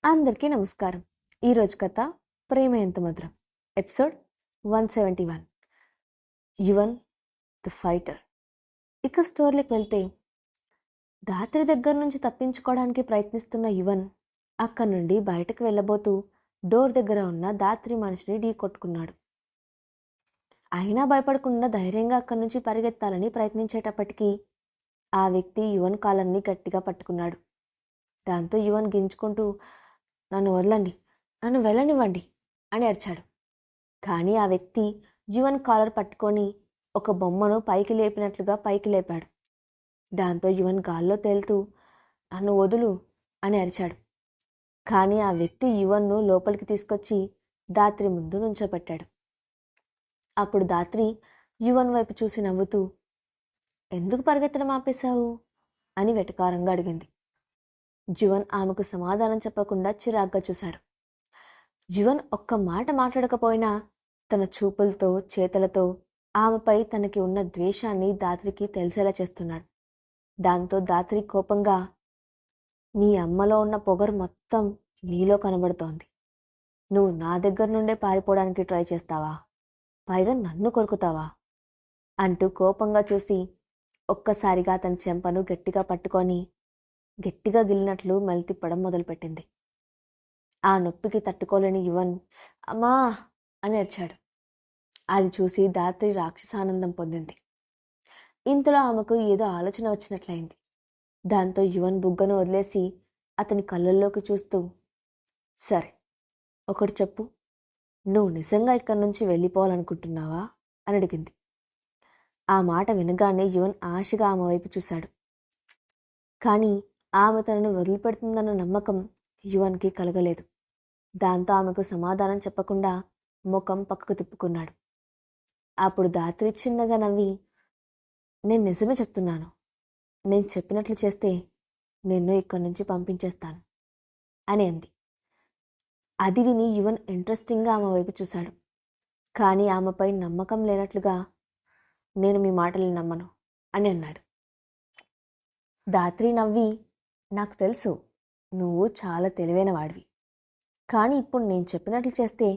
అందరికీ నమస్కారం. ఈరోజు కథ ప్రేమ ఎంత మధురం, ఎపిసోడ్ 171, యువన్ ద ఫైటర్. ఇక స్టోరీలోకి వెళ్తే, దాత్రి దగ్గర నుంచి తప్పించుకోవడానికి ప్రయత్నిస్తున్న యువన్ అక్కడి నుండి బయటకు వెళ్ళబోతూ డోర్ దగ్గర ఉన్న దాత్రి మనిషిని ఢీ కొట్టుకున్నాడు. అయినా భయపడకుండా ధైర్యంగా అక్కడి నుంచి పరిగెత్తాలని ప్రయత్నించేటప్పటికీ ఆ వ్యక్తి యువన్ కాలర్ని గట్టిగా పట్టుకున్నాడు. దాంతో యువన్ గింజుకుంటూ, నన్ను వదలండి, నన్ను వెళ్ళనివ్వండి అని అరిచాడు. కానీ ఆ వ్యక్తి యువన్ కాలర్ పట్టుకొని ఒక బొమ్మను పైకి లేపినట్లుగా పైకి లేపాడు. దాంతో యువన్ గాల్లో తేలుతూ, నన్ను వదులు అని అరిచాడు. కానీ ఆ వ్యక్తి యువన్ను లోపలికి తీసుకొచ్చి దాత్రి ముందు నుంచోబెట్టాడు. అప్పుడు దాత్రి యువన్ వైపు చూసి నవ్వుతూ, ఎందుకు పరిగెత్తడం ఆపేశావు అని వెటకారంగా అడిగింది. యువన్ ఆమెకు సమాధానం చెప్పకుండా చిరాగ్గా చూశాడు. యువన్ ఒక్క మాట మాట్లాడకపోయినా తన చూపులతో చేతలతో ఆమెపై తనకి ఉన్న ద్వేషాన్ని దాత్రికి తెలిసేలా చేస్తున్నాడు. దాంతో దాత్రి కోపంగా, నీ అమ్మలో ఉన్న పొగరు మొత్తం నీలో కనబడుతోంది. నువ్వు నా దగ్గర నుండే పారిపోవడానికి ట్రై చేస్తావా? పైగా నన్ను కొరుకుతావా అంటూ కోపంగా చూసి ఒక్కసారిగా తన చెంపను గట్టిగా పట్టుకొని గట్టిగా గిల్లినట్లు మెలితిప్పడం మొదలుపెట్టింది. ఆ నొప్పికి తట్టుకోలేని యువన్ అమ్మా అని అరిచాడు. అది చూసి దాత్రి రాక్షసానందం పొందింది. ఇంతలో ఆమెకు ఏదో ఆలోచన వచ్చినట్లయింది. దాంతో యువన్ బుగ్గను వదిలేసి అతని కళ్ళల్లోకి చూస్తూ, సరే ఒకటి చెప్పు, నువ్వు నిజంగా ఇక్కడి నుంచి వెళ్ళిపోవాలనుకుంటున్నావా అని అడిగింది. ఆ మాట వినగానే యువన్ ఆశగా ఆమె వైపు చూశాడు. కానీ ఆమె తనను వదిలిపెడుతుందన్న నమ్మకం యువన్కి కలగలేదు. దాంతో ఆమెకు సమాధానం చెప్పకుండా ముఖం పక్కకు తిప్పుకున్నాడు. అప్పుడు దాత్రి చిన్నగా నవ్వి, నేను నిజమే చెప్తున్నాను. నేను చెప్పినట్లు చేస్తే నిన్ను ఇక్కడి నుంచి పంపించేస్తాను అని అంది. అది విని యువన్ ఇంట్రెస్టింగ్గా ఆమె వైపు చూశాడు. కానీ ఆమెపై నమ్మకం లేనట్లుగా, నేను మీ మాటల్ని నమ్మను అని అన్నాడు. దాత్రి నవ్వి, నాకు తెలుసు నువ్వు చాలా తెలివైన వాడివి, కానీ ఇప్పుడు నేను చెప్పినట్లు చేస్తే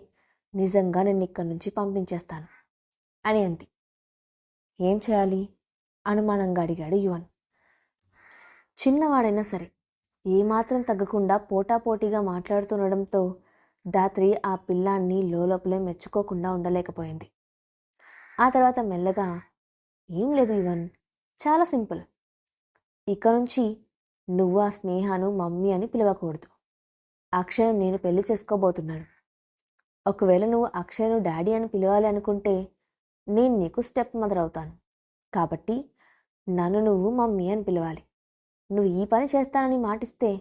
నిజంగా నిన్ను ఇక్కడి నుంచి పంపించేస్తాను అని అంది. ఏం చేయాలి అనుమానంగా అడిగాడు యువన్. చిన్నవాడైనా సరే ఏమాత్రం తగ్గకుండా పోటాపోటీగా మాట్లాడుతుండడంతో దాత్రి ఆ పిల్లాన్ని లోపలే మెచ్చుకోకుండా ఉండలేకపోయింది. ఆ తర్వాత మెల్లగా, ఏం లేదు యువన్, చాలా సింపుల్. ఇక నుంచి నువ్వు ఆ స్నేహాను మమ్మీ అని పిలవకూడదు. అక్షయ్ను నేను పెళ్లి చేసుకోబోతున్నాను. ఒకవేళ నువ్వు అక్షయ్ను డాడీ అని పిలవాలి అనుకుంటే నేను నీకు స్టెప్ మదర్ అవుతాను. కాబట్టి నన్ను నువ్వు మమ్మీ అని పిలవాలి. నువ్వు ఈ పని చేస్తానని మాటిస్తే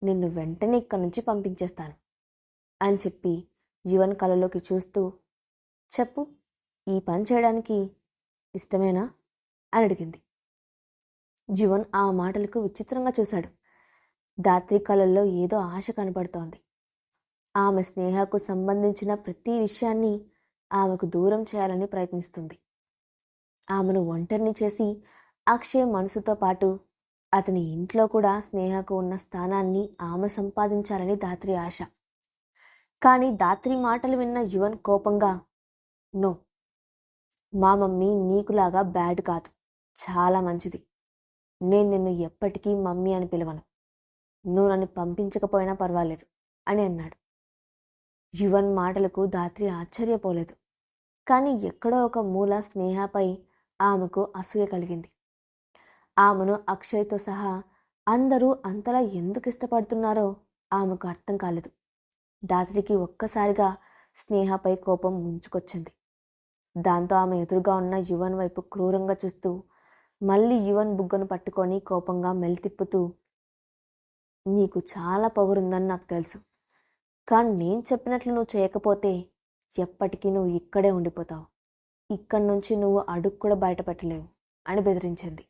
నిన్ను వెంటనే ఇక్కడి నుంచి పంపించేస్తాను అని చెప్పి యువన్ కళ్ళలోకి చూస్తూ, చెప్పు, ఈ పని చేయడానికి ఇష్టమేనా అని అడిగింది. యువన్ ఆ మాటలకు విచిత్రంగా చూశాడు. దాత్రి కళ్ళల్లో ఏదో ఆశ కనబడుతోంది. ఆమె స్నేహకు సంబంధించిన ప్రతి విషయాన్ని ఆమెకు దూరం చేయాలని ప్రయత్నిస్తుంది. ఆమెను ఒంటరిని చేసి అక్షయ్ మనసుతో పాటు అతని ఇంట్లో కూడా స్నేహకు ఉన్న స్థానాన్ని ఆమె సంపాదించాలని దాత్రి ఆశ. కానీ దాత్రి మాటలు విన్న యువన్ కోపంగా, నో, మా మమ్మీ నీకులాగా బ్యాడ్ కాదు, చాలా మంచిది. నేను నిన్ను ఎప్పటికీ మమ్మీ అని పిలవను. నువ్వు నన్ను పంపించకపోయినా పర్వాలేదు అని అన్నాడు. యువన్ మాటలకు దాత్రి ఆశ్చర్యపోలేదు. కానీ ఎక్కడో ఒక మూల స్నేహపై ఆమెకు అసూయ కలిగింది. ఆమెను అక్షయ్తో సహా అందరూ అంతలా ఎందుకు ఇష్టపడుతున్నారో ఆమెకు అర్థం కాలేదు. దాత్రికి ఒక్కసారిగా స్నేహపై కోపం ముంచుకొచ్చింది. దాంతో ఆమె ఎదురుగా ఉన్న యువన్ వైపు క్రూరంగా చూస్తూ మళ్ళీ యువన్ బుగ్గను పట్టుకొని కోపంగా మెలితిప్పుతూ, నీకు చాలా పొగరుందని నాకు తెలుసు, కానీ నేను చెప్పినట్లు నువ్వు చేయకపోతే ఎప్పటికీ నువ్వు ఇక్కడే ఉండిపోతావు. ఇక్కడి నుంచి నువ్వు అడుగు కూడా బయటపెట్టలేవు అని బెదిరించింది.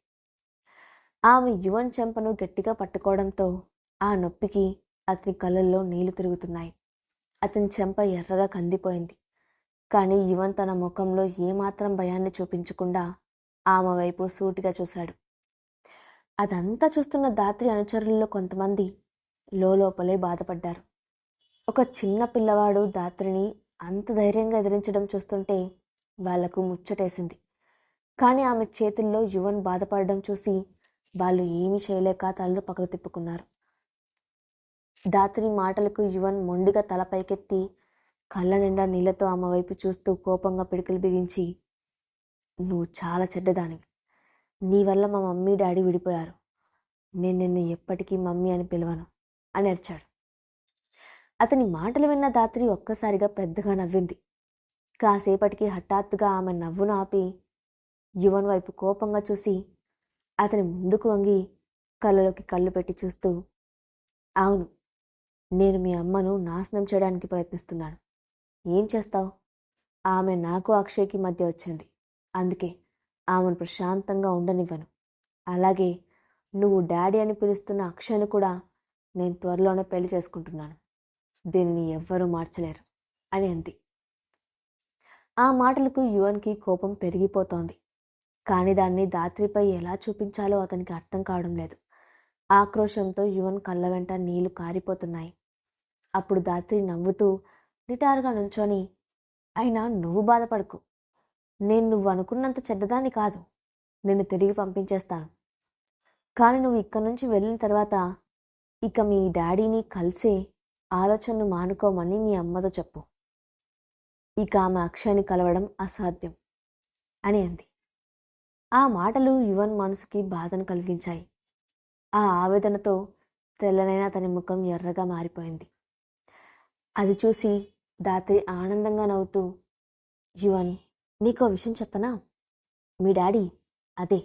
ఆమె యువన్ చెంపను గట్టిగా పట్టుకోవడంతో ఆ నొప్పికి అతని కళ్ళల్లో నీళ్లు తిరుగుతున్నాయి. అతని చెంప ఎర్రగా కందిపోయింది. కానీ యువన్ తన ముఖంలో ఏమాత్రం భయాన్ని చూపించకుండా ఆమె వైపు సూటిగా చూశాడు. అదంతా చూస్తున్న దాత్రి అనుచరుల్లో కొంతమంది లోపలే బాధపడ్డారు. ఒక చిన్న పిల్లవాడు దాత్రిని అంత ధైర్యంగా ఎదిరించడం చూస్తుంటే వాళ్లకు ముచ్చటేసింది. కానీ ఆమె చేతుల్లో యువన్ బాధపడడం చూసి వాళ్ళు ఏమీ చేయలేక తలలు పక్కకు తిప్పుకున్నారు. దాత్రి మాటలకు యువన్ మొండిగా తల పైకెత్తి కళ్ళ నిండా నీళ్లతో ఆమె వైపు చూస్తూ కోపంగా పిడికిలు బిగించి, నువ్వు చాలా చెడ్డదానివి. నీ వల్ల మా మమ్మీ డాడీ విడిపోయారు. నేను నిన్ను ఎప్పటికీ మమ్మీ అని పిలవను అని అరిచాడు. అతని మాటలు విన్న దాత్రి ఒక్కసారిగా పెద్దగా నవ్వింది. కాసేపటికి హఠాత్తుగా ఆమె నవ్వును ఆపి యువన్ వైపు కోపంగా చూసి అతని ముందుకు వంగి కళ్ళలోకి కళ్ళు పెట్టి చూస్తూ, అవును, నేను మీ అమ్మను నాశనం చేయడానికి ప్రయత్నిస్తున్నాను. ఏం చేస్తావు? ఆమె నాకు అక్షయ్కి మధ్య వచ్చింది. అందుకే ఆమెను ప్రశాంతంగా ఉండనివ్వను. అలాగే నువ్వు డాడీ అని పిలుస్తున్న అక్షయ్ను కూడా నేను త్వరలోనే పెళ్లి చేసుకుంటున్నాను. దీనిని ఎవ్వరూ మార్చలేరు అని అంది. ఆ మాటలకు యువన్కి కోపం పెరిగిపోతోంది. కానీ దాన్ని దాత్రిపై ఎలా చూపించాలో అతనికి అర్థం కావడం లేదు. ఆక్రోశంతో యువన్ కళ్ళ వెంట నీళ్లు కారిపోతున్నాయి. అప్పుడు దాత్రి నవ్వుతూ నిటారుగా నుంచొని, అయినా నువ్వు బాధపడకు. నేను నువ్వు అనుకున్నంత చెడ్డదాన్ని కాదు. నిన్ను తిరిగి పంపించేస్తాను. కానీ నువ్వు ఇక్కడి నుంచి వెళ్ళిన తర్వాత ఇక మీ డాడీని కలిసే ఆలోచనను మానుకోమని మీ అమ్మతో చెప్పు. ఇక ఆమె అక్షయ్ని కలవడం అసాధ్యం అని అంది. ఆ మాటలు యువన్ మనసుకి బాధను కలిగించాయి. ఆ ఆవేదనతో తెల్లనైన అతని ముఖం ఎర్రగా మారిపోయింది. అది చూసి దాత్రి ఆనందంగా నవ్వుతూ, యువన్, నీకో విషయం చెప్పనా? మీ డాడీ, అదే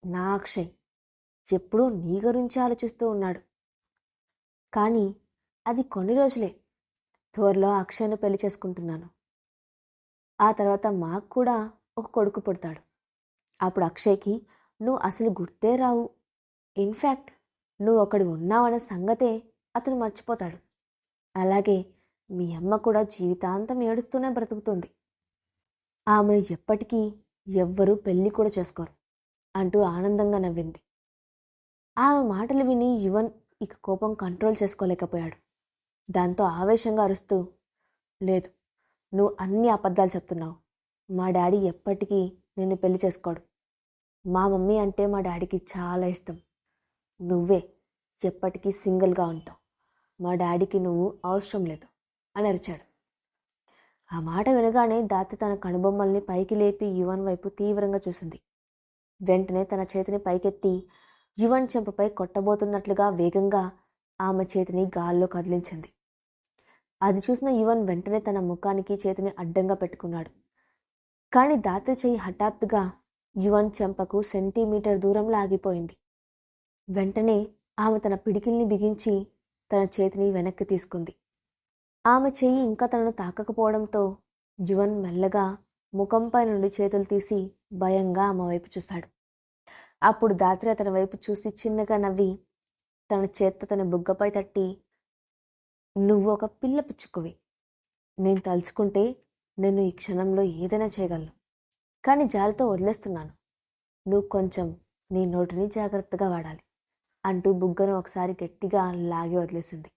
నా అక్షయ్, ఎప్పుడూ నీ గురించి ఆలోచిస్తూ ఉన్నాడు. కానీ అది కొన్ని రోజులే. త్వరలో అక్షయ్ను పెళ్లి చేసుకుంటున్నాను. ఆ తర్వాత మాకు కూడా ఒక కొడుకు పుడతాడు. అప్పుడు అక్షయ్కి నువ్వు అసలు గుర్తే రావు. ఇన్ఫ్యాక్ట్ నువ్వు ఒకడు ఉన్నావన్న సంగతే అతను మర్చిపోతాడు. అలాగే మీ అమ్మ కూడా జీవితాంతం ఏడుస్తూనే బ్రతుకుతుంది. ఆమెను ఎప్పటికీ ఎవ్వరూ పెళ్లి కూడా చేసుకోరు అంటూ ఆనందంగా నవ్వింది. ఆమె మాటలు విని యువన్ ఇక కోపం కంట్రోల్ చేసుకోలేకపోయాడు. దాంతో ఆవేశంగా అరుస్తూ, లేదు, నువ్వు అన్ని అబద్ధాలు చెప్తున్నావు. మా డాడీ ఎప్పటికీ నిన్ను పెళ్లి చేసుకోడు. మా మమ్మీ అంటే మా డాడీకి చాలా ఇష్టం. నువ్వే ఎప్పటికీ సింగిల్గా ఉంటావు. మా డాడీకి నువ్వు అవసరం లేదు అని అరిచాడు. ఆ మాట వినగానే దాత్రి తన కనుబొమ్మల్ని పైకి లేపి యువన్ వైపు తీవ్రంగా చూసింది. వెంటనే తన చేతిని పైకెత్తి యువన్ చెంపపై కొట్టబోతున్నట్లుగా వేగంగా ఆమె చేతిని గాల్లో కదిలించింది. అది చూసిన యువన్ వెంటనే తన ముఖానికి చేతిని అడ్డంగా పెట్టుకున్నాడు. కానీ దాత్రి చెయ్యి హఠాత్తుగా యువన్ చెంపకు సెంటీమీటర్ దూరంలో ఆగిపోయింది. వెంటనే ఆమె తన పిడికిల్ని బిగించి తన చేతిని వెనక్కి తీసుకుంది. ఆమె చెయ్యి ఇంకా తనను తాకకపోవడంతో యువన్ మెల్లగా ముఖంపై నుండి చేతులు తీసి భయంగా ఆమె వైపు చూశాడు. అప్పుడు దాత్రి అతని వైపు చూసి చిన్నగా నవ్వి తన చేత్తో తన బుగ్గపై తట్టి, నువ్వు ఒక పిల్ల పిచ్చుకువి. నేను తలుచుకుంటే నేను ఈ క్షణంలో ఏదైనా చేయగలను. కానీ జాలితో వదిలేస్తున్నాను. నువ్వు కొంచెం నీ నోటిని జాగ్రత్తగా వాడాలి అంటూ బుగ్గను ఒకసారి గట్టిగా లాగి వదిలేసింది.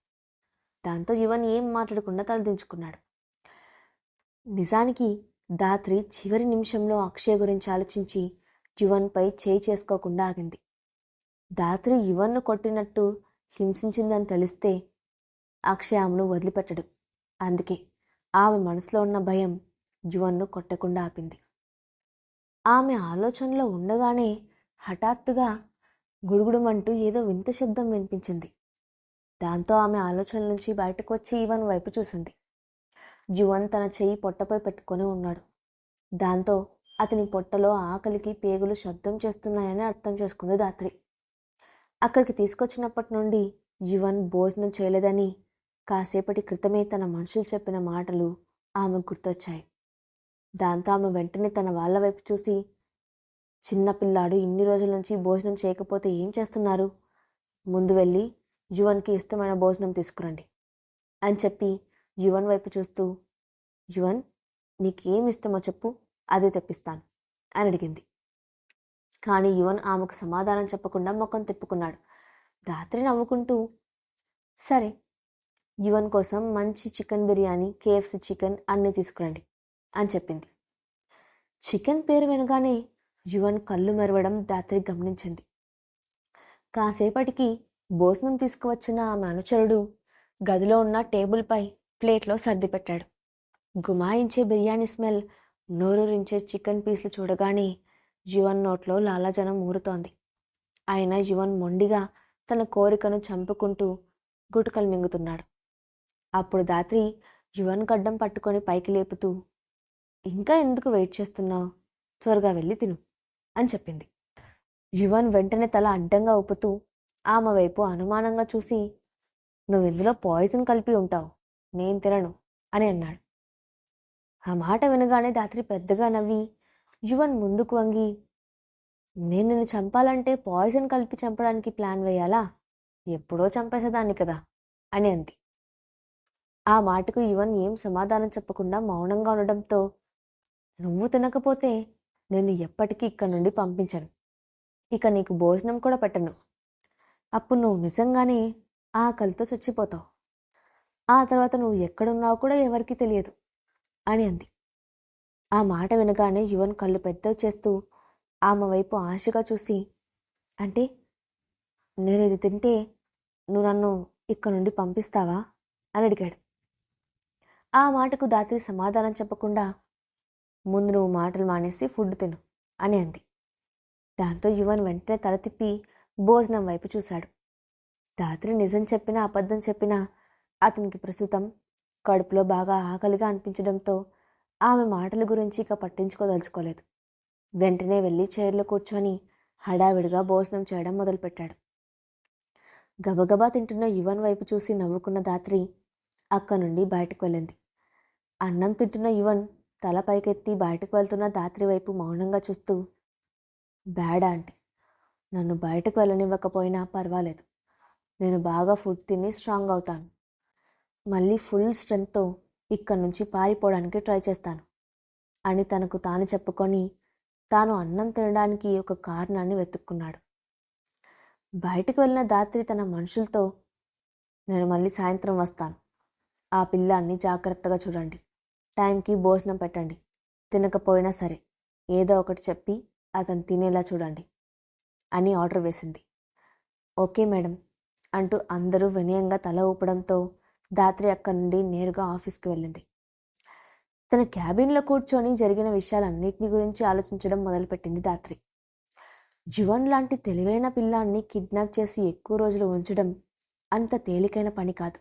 దాంతో యువన్ ఏం మాట్లాడకుండా తలదించుకున్నాడు. నిజానికి దాత్రి చివరి నిమిషంలో అక్షయ్ గురించి ఆలోచించి యువన్పై చేయి చేసుకోకుండా ఆగింది. దాత్రి యువన్ను కొట్టినట్టు హింసించిందని తెలిస్తే అక్షయ్ ఆమెను వదిలిపెట్టడు. అందుకే ఆమె మనసులో ఉన్న భయం యువన్ను కొట్టకుండా ఆపింది. ఆమె ఆలోచనలో ఉండగానే హఠాత్తుగా గుడుగుడుమంటూ ఏదో వింత శబ్దం వినిపించింది. దాంతో ఆమె ఆలోచనల నుంచి బయటకు వచ్చి యువన్ వైపు చూసింది. యువన్ తన చెయ్యి పొట్టపై పెట్టుకొని ఉన్నాడు. దాంతో అతని పొట్టలో ఆకలికి పేగులు శబ్దం చేస్తున్నాయని అర్థం చేసుకుంది దాత్రి. అక్కడికి తీసుకొచ్చినప్పటి నుండి యువన్ భోజనం చేయలేదని కాసేపటి క్రితమే తన మనుషులు చెప్పిన మాటలు ఆమె గుర్తొచ్చాయి. దాంతో ఆమె వెంటనే తన వాళ్ళ వైపు చూసి, చిన్నపిల్లాడు ఇన్ని రోజుల నుంచి భోజనం చేయకపోతే ఏం చేస్తున్నారు? ముందు వెళ్ళి యువన్కి ఇష్టమైన భోజనం తీసుకురండి అని చెప్పి యువన్ వైపు చూస్తూ, యువన్, నీకేం ఇష్టమో చెప్పు, అదే తెప్పిస్తాను అని అడిగింది. కానీ యువన్ ఆమెకు సమాధానం చెప్పకుండా ముఖం తిప్పుకున్నాడు. దాత్రి నవ్వుకుంటూ, సరే, యువన్ కోసం మంచి చికెన్ బిర్యానీ, కేఎఫ్సి చికెన్ అన్నీ తీసుకురండి అని చెప్పింది. చికెన్ పేరు వినగానే యువన్ కళ్ళు మెరవడం ధాత్రి గమనించింది. కాసేపటికి భోజనం తీసుకువచ్చిన ఆమె అనుచరుడు గదిలో ఉన్న టేబుల్పై ప్లేట్లో సర్ది పెట్టాడు. గుమాయించే బిర్యానీ స్మెల్, నోరూరించే చికెన్ పీస్లు చూడగానే యువన్ నోట్లో లాలాజలం ఊరుతోంది. అయినా యువన్ మొండిగా తన కోరికను చంపుకుంటూ గుటకలు మింగుతున్నాడు. అప్పుడు ధాత్రి యువన్ గడ్డం పట్టుకొని పైకి లేపుతూ, ఇంకా ఎందుకు వెయిట్ చేస్తున్నావు, త్వరగా వెళ్ళి తిను అని చెప్పింది. యువన్ వెంటనే తల అడ్డంగా ఊపుతూ ఆమె వైపు అనుమానంగా చూసి, నువ్వు ఇందులో పాయిజన్ కలిపి ఉంటావు, నేను తినను అని అన్నాడు. ఆ మాట వినగానే ధాత్రి పెద్దగా నవ్వి యువన్ ముందుకు వంగి, నేను నిన్ను చంపాలంటే పాయిజన్ కలిపి చంపడానికి ప్లాన్ వేయాలా, ఎప్పుడో చంపేసేదాన్ని కదా అని అంది. ఆ మాటకు యువన్ ఏం సమాధానం చెప్పకుండా మౌనంగా ఉండడంతో, నువ్వు తినకపోతే నేను ఎప్పటికీ ఇక్కడి నుండి పంపించను, ఇక నీకు భోజనం కూడా పెట్టను, అప్పుడు నువ్వు నిజంగానే ఆకలితో చచ్చిపోతావు, ఆ తర్వాత నువ్వు ఎక్కడున్నావు కూడా ఎవరికీ తెలియదు అని అంది. ఆ మాట వినగానే యువన్ కళ్ళు పెద్దవి చేస్తూ ఆమె వైపు ఆశగా చూసి, అంటే నేను ఇది తింటే నువ్వు నన్ను ఇక్కడ నుండి పంపిస్తావా అని అడిగాడు. ఆ మాటకు ధాత్రి సమాధానం చెప్పకుండా, ముందు నువ్వు మాటలు మానేసి ఫుడ్ తిను అని అంది. దాంతో యువన్ వెంటనే తల తిప్పి భోజనం వైపు చూశాడు. ధాత్రి నిజం చెప్పినా అబద్ధం చెప్పినా అతనికి ప్రస్తుతం కడుపులో బాగా ఆకలిగా అనిపించడంతో ఆమె మాటల గురించి ఇక పట్టించుకోదలుచుకోలేదు. వెంటనే వెళ్ళి చైర్లో కూర్చొని హడావిడిగా భోజనం చేయడం మొదలుపెట్టాడు. గబగబా తింటున్న యువన్ వైపు చూసి నవ్వుకున్న ధాత్రి అక్క నుండి బయటకు వెళ్ళింది. అన్నం తింటున్న యువన్ తల పైకెత్తి బయటకు వెళ్తున్న ధాత్రి వైపు మౌనంగా చూస్తూ, బ్యాడ్ ఆంటీ, నన్ను బయటకు వెళ్ళనివ్వకపోయినా పర్వాలేదు, నేను బాగా ఫుడ్ తిని స్ట్రాంగ్ అవుతాను, మళ్ళీ ఫుల్ స్ట్రెంగ్త్తో ఇక్కడి నుంచి పారిపోవడానికి ట్రై చేస్తాను అని తనకు తాను చెప్పుకొని తాను అన్నం తినడానికి ఒక కారణాన్ని వెతుక్కున్నాడు. బయటకు వెళ్ళిన ధాత్రి తన మనుషులతో, నేను మళ్ళీ సాయంత్రం వస్తాను, ఆ పిల్లాన్ని జాగ్రత్తగా చూడండి, టైంకి భోజనం పెట్టండి, తినకపోయినా సరే ఏదో ఒకటి చెప్పి అతను తినేలా చూడండి అని ఆర్డర్ వేసింది. ఓకే మేడం అంటూ అందరూ వినయంగా తల ఊపడంతో ధాత్రి అక్కడి నుండి నేరుగా ఆఫీస్కి వెళ్ళింది. తన క్యాబిన్లో కూర్చొని జరిగిన విషయాలన్నింటినీ గురించి ఆలోచించడం మొదలుపెట్టింది ధాత్రి. యువన్ లాంటి తెలివైన పిల్లాన్ని కిడ్నాప్ చేసి ఎక్కువ రోజులు ఉంచడం అంత తేలికైన పని కాదు.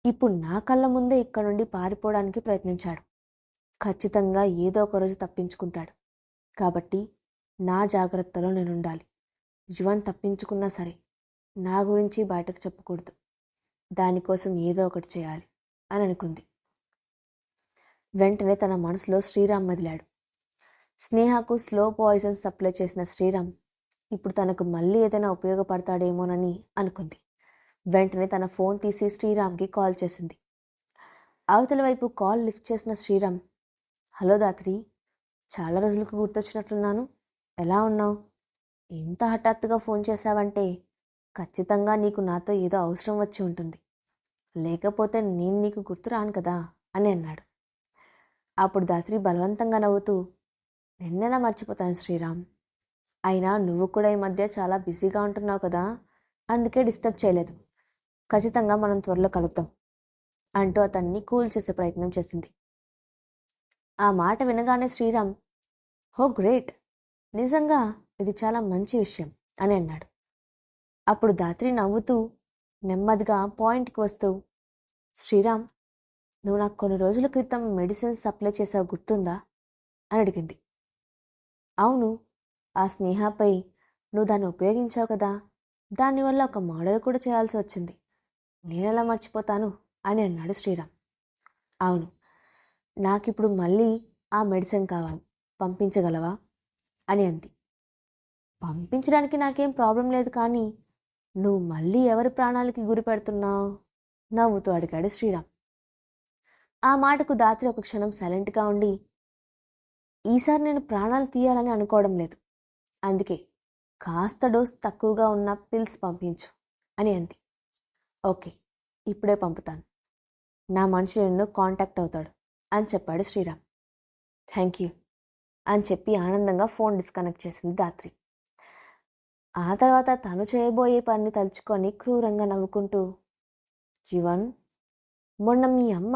ఇప్పుడు నా కళ్ళ ముందే ఇక్కడ నుండి పారిపోవడానికి ప్రయత్నించాడు. ఖచ్చితంగా ఏదో ఒక రోజు తప్పించుకుంటాడు. కాబట్టి నా జాగ్రత్తలో నేనుండాలి. యువన్ తప్పించుకున్నా సరే నా గురించి బయటకు చెప్పకూడదు. దానికోసం ఏదో ఒకటి చేయాలి అని అనుకుంది. వెంటనే తన మనసులో శ్రీరామ్ మెదిలాడు. స్నేహకు స్లో పాయిజన్ సప్లై చేసిన శ్రీరామ్ ఇప్పుడు తనకు మళ్ళీ ఏదైనా ఉపయోగపడతాడేమోనని అనుకుంది. వెంటనే తన ఫోన్ తీసి శ్రీరామ్కి కాల్ చేసింది. అవతల వైపు కాల్ లిఫ్ట్ చేసిన శ్రీరామ్, హలో ధాత్రి, చాలా రోజులకు గుర్తొచ్చినట్లున్నాను, ఎలా ఉన్నావు? ఇంత హఠాత్తుగా ఫోన్ చేశావంటే ఖచ్చితంగా నీకు నాతో ఏదో అవసరం వచ్చి ఉంటుంది, లేకపోతే నేను నీకు గుర్తు రాను కదా అని అన్నాడు. అప్పుడు ధాత్రి బలవంతంగా నవ్వుతూ, నిన్నెలా మర్చిపోతాను శ్రీరామ్, అయినా నువ్వు కూడా ఈ మధ్య చాలా బిజీగా ఉంటున్నావు కదా, అందుకే డిస్టర్బ్ చేయలేదు, ఖచ్చితంగా మనం త్వరలో కలుద్దాం అంటూ అతన్ని కూల్ చేసే ప్రయత్నం చేసింది. ఆ మాట వినగానే శ్రీరామ్, హో గ్రేట్, నిజంగా ఇది చాలా మంచి విషయం అని అన్నాడు. అప్పుడు ధాత్రి నవ్వుతూ నెమ్మదిగా పాయింట్కి వస్తూ, శ్రీరామ్, నువ్వు నాకు కొన్ని రోజుల క్రితం మెడిసిన్స్ సప్లై చేసావు గుర్తుందా అని అడిగింది. అవును, ఆ స్నేహపై నువ్వు దాన్ని ఉపయోగించావు కదా, దానివల్ల ఒక మర్డర్ కూడా చేయాల్సి వచ్చింది, నేనెలా మర్చిపోతాను అని అన్నాడు శ్రీరామ్. అవును, నాకిప్పుడు మళ్ళీ ఆ మెడిసిన్ కావాలి, పంపించగలవా అని అంది. పంపించడానికి నాకేం ప్రాబ్లం లేదు, కానీ నువ్వు మళ్ళీ ఎవరి ప్రాణాలకి గురి పెడుతున్నావు నవ్వుతూ అడిగాడు శ్రీరామ్. ఆ మాటకు ధాత్రి ఒక క్షణం సైలెంట్గా ఉండి, ఈసారి నేను ప్రాణాలు తీయాలని అనుకోవడం లేదు, అందుకే కాస్త డోస్ తక్కువగా ఉన్న పిల్స్ పంపించు అని అంది. ఓకే, ఇప్పుడే పంపుతాను. నా మనిషి నిన్ను కాంటాక్ట్ అవుతాడు అని చెప్పాడు శ్రీరామ్. థ్యాంక్ యూ అని చెప్పి ఆనందంగా ఫోన్ డిస్కనెక్ట్ చేసింది ధాత్రి. ఆ తర్వాత తను చేయబోయే పనిని తలుచుకొని క్రూరంగా నవ్వుకుంటూ, యువన్, మొన్న మీ అమ్మ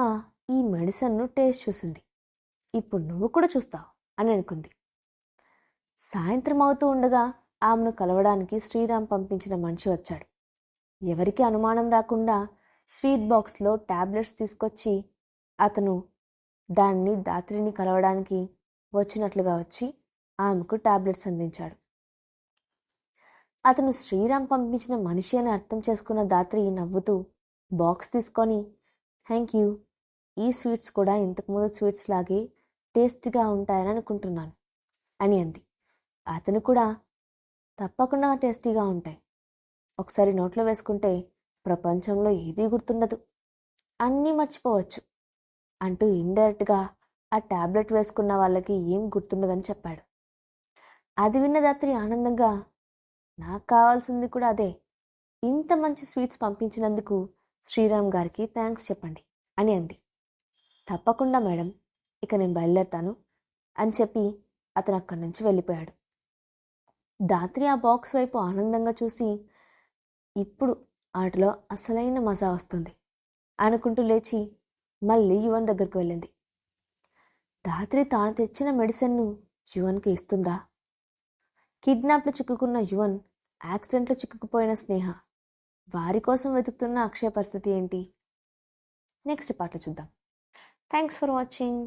ఈ మెడిసిన్ను టేస్ట్ చూసింది, ఇప్పుడు నువ్వు కూడా చూస్తావు అని అనుకుంది. సాయంత్రం అవుతూ ఉండగా ఆమెను కలవడానికి శ్రీరామ్ పంపించిన మనిషి వచ్చాడు. ఎవరికి అనుమానం రాకుండా స్వీట్ బాక్స్లో టాబ్లెట్స్ తీసుకొచ్చి అతను దాన్ని ధాత్రిని కలవడానికి వచ్చినట్లుగా వచ్చి ఆమెకు టాబ్లెట్స్ అందించాడు. అతను శ్రీరామ్ పంపించిన మనిషి అని అర్థం చేసుకున్న ధాత్రి నవ్వుతూ బాక్స్ తీసుకొని, థ్యాంక్ యూ, ఈ స్వీట్స్ కూడా ఇంతకుముందు స్వీట్స్ లాగే టేస్ట్గా ఉంటాయని అనుకుంటున్నాను అని అంది. అతను కూడా, తప్పకుండా టేస్టీగా ఉంటాయి, ఒకసారి నోట్లో వేసుకుంటే ప్రపంచంలో ఏదీ గుర్తుండదు, అన్నీ మర్చిపోవచ్చు అంటూ ఇండైరెక్ట్గా ఆ టాబ్లెట్ వేసుకున్న వాళ్ళకి ఏం గుర్తుండదని చెప్పాడు. అది విన్న ధాత్రి ఆనందంగా, నాకు కావాల్సింది కూడా అదే, ఇంత మంచి స్వీట్స్ పంపించినందుకు శ్రీరామ్ గారికి థ్యాంక్స్ చెప్పండి అని అంది. తప్పకుండా మేడం, ఇక నేను బయలుదేరుతాను అని చెప్పి అతను అక్కడి నుంచి వెళ్ళిపోయాడు. ధాత్రి ఆ బాక్స్ వైపు ఆనందంగా చూసి, ఇప్పుడు ఆటలో అసలైన మజా వస్తుంది అనుకుంటూ లేచి మళ్ళీ యువన్ దగ్గరికి వెళ్ళింది. ధాత్రి తాను తెచ్చిన మెడిసిన్ను యువన్కి ఇస్తుందా? కిడ్నాప్లో చిక్కుకున్న యువన్, యాక్సిడెంట్లో చిక్కుకుపోయిన స్నేహ, వారి కోసం వెతుకుతున్న అక్షయ్ పరిస్థితి ఏంటి? నెక్స్ట్ పార్ట్లో చూద్దాం. Thanks for watching.